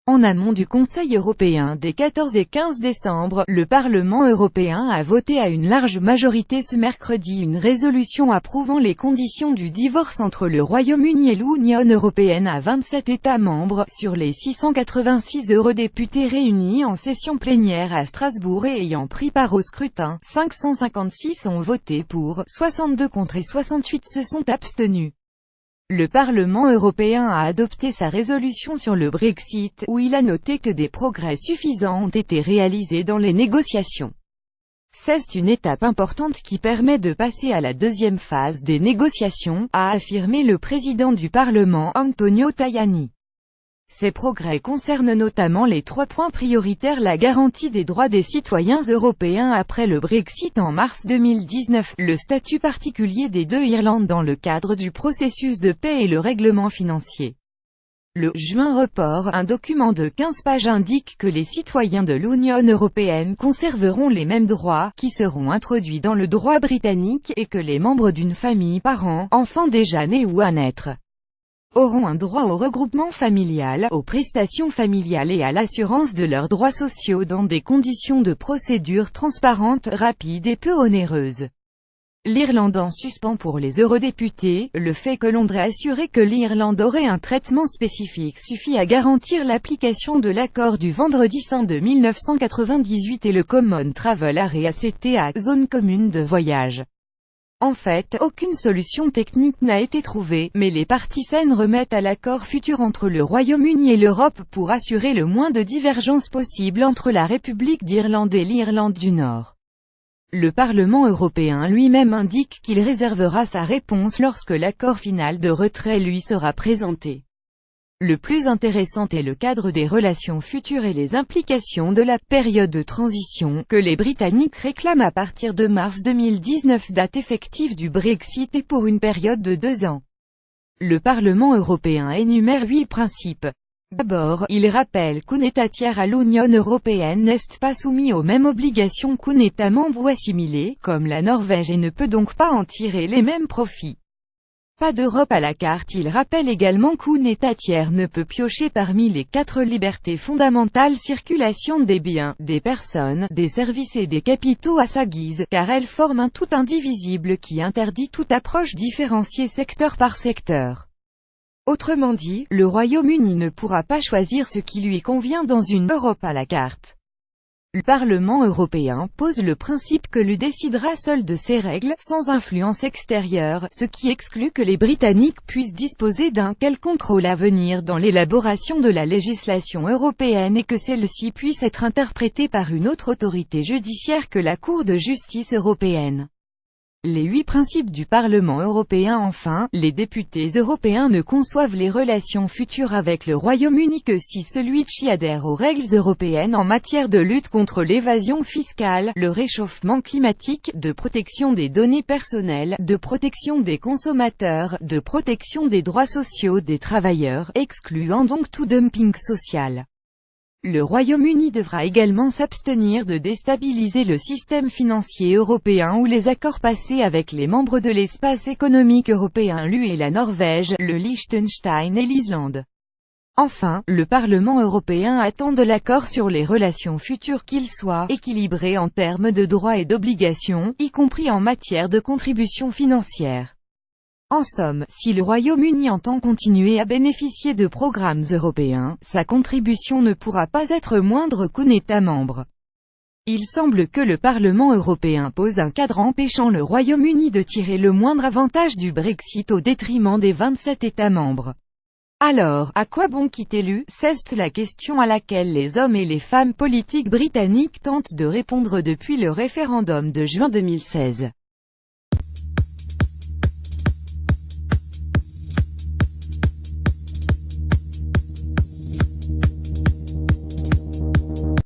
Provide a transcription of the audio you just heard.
En amont du Conseil européen des 14 et 15 décembre, le Parlement européen a voté à une large majorité ce mercredi une résolution approuvant les conditions du divorce entre le Royaume-Uni et l'Union européenne à 27 États membres, sur les 686 eurodéputés réunis en session plénière à Strasbourg et ayant pris part au scrutin. 556 ont voté pour, 62 contre et 68 se sont abstenus. Le Parlement européen a adopté sa résolution sur le Brexit, où il a noté que des progrès suffisants ont été réalisés dans les négociations. C'est une étape importante qui permet de passer à la deuxième phase des négociations, a affirmé le président du Parlement Antonio Tajani. Ces progrès concernent notamment les 3 points prioritaires: la garantie des droits des citoyens européens après le Brexit en mars 2019, le statut particulier des deux Irlandes dans le cadre du processus de paix et le règlement financier. Le juin report, un document de 15 pages indique que les citoyens de l'Union européenne conserveront les mêmes droits, qui seront introduits dans le droit britannique, et que les membres d'une famille, parents, enfants déjà nés ou à naître, auront un droit au regroupement familial, aux prestations familiales et à l'assurance de leurs droits sociaux dans des conditions de procédure transparentes, rapides et peu onéreuses. L'Irlande en suspens pour les eurodéputés. Le fait que Londres ait assuré que l'Irlande aurait un traitement spécifique suffit à garantir l'application de l'accord du Vendredi saint de 1998 et le Common Travel Area CTA, zone commune de voyage. En fait, aucune solution technique n'a été trouvée, mais les parties s'en remettent à l'accord futur entre le Royaume-Uni et l'Europe pour assurer le moins de divergences possible entre la République d'Irlande et l'Irlande du Nord. Le Parlement européen lui-même indique qu'il réservera sa réponse lorsque l'accord final de retrait lui sera présenté. Le plus intéressant est le cadre des relations futures et les implications de la période de transition, que les Britanniques réclament à partir de mars 2019, date effective du Brexit, et pour une période de 2 ans. Le Parlement européen énumère 8 principes. D'abord, il rappelle qu'un État tiers à l'Union européenne n'est pas soumis aux mêmes obligations qu'un État membre ou assimilé, comme la Norvège, et ne peut donc pas en tirer les mêmes profits. Pas d'Europe à la carte. Il rappelle également qu'un État tiers ne peut piocher parmi les 4 libertés fondamentales: circulation des biens, des personnes, des services et des capitaux à sa guise, car elles forment un tout indivisible qui interdit toute approche différenciée secteur par secteur. Autrement dit, le Royaume-Uni ne pourra pas choisir ce qui lui convient dans une Europe à la carte. Le Parlement européen pose le principe que l'UE décidera seul de ses règles, sans influence extérieure, ce qui exclut que les Britanniques puissent disposer d'un quelconque rôle à venir dans l'élaboration de la législation européenne et que celle-ci puisse être interprétée par une autre autorité judiciaire que la Cour de justice européenne. Les 8 principes du Parlement européen. Enfin, les députés européens ne conçoivent les relations futures avec le Royaume-Uni que si celui-ci adhère aux règles européennes en matière de lutte contre l'évasion fiscale, le réchauffement climatique, de protection des données personnelles, de protection des consommateurs, de protection des droits sociaux des travailleurs, excluant donc tout dumping social. Le Royaume-Uni devra également s'abstenir de déstabiliser le système financier européen ou les accords passés avec les membres de l'espace économique européen, l'UE et la Norvège, le Liechtenstein et l'Islande. Enfin, le Parlement européen attend de l'accord sur les relations futures qu'il soit équilibré en termes de droits et d'obligations, y compris en matière de contributions financières. En somme, si le Royaume-Uni entend continuer à bénéficier de programmes européens, sa contribution ne pourra pas être moindre qu'un État membre. Il semble que le Parlement européen pose un cadre empêchant le Royaume-Uni de tirer le moindre avantage du Brexit au détriment des 27 États membres. Alors, à quoi bon quitter l'UE? C'est la question à laquelle les hommes et les femmes politiques britanniques tentent de répondre depuis le référendum de juin 2016.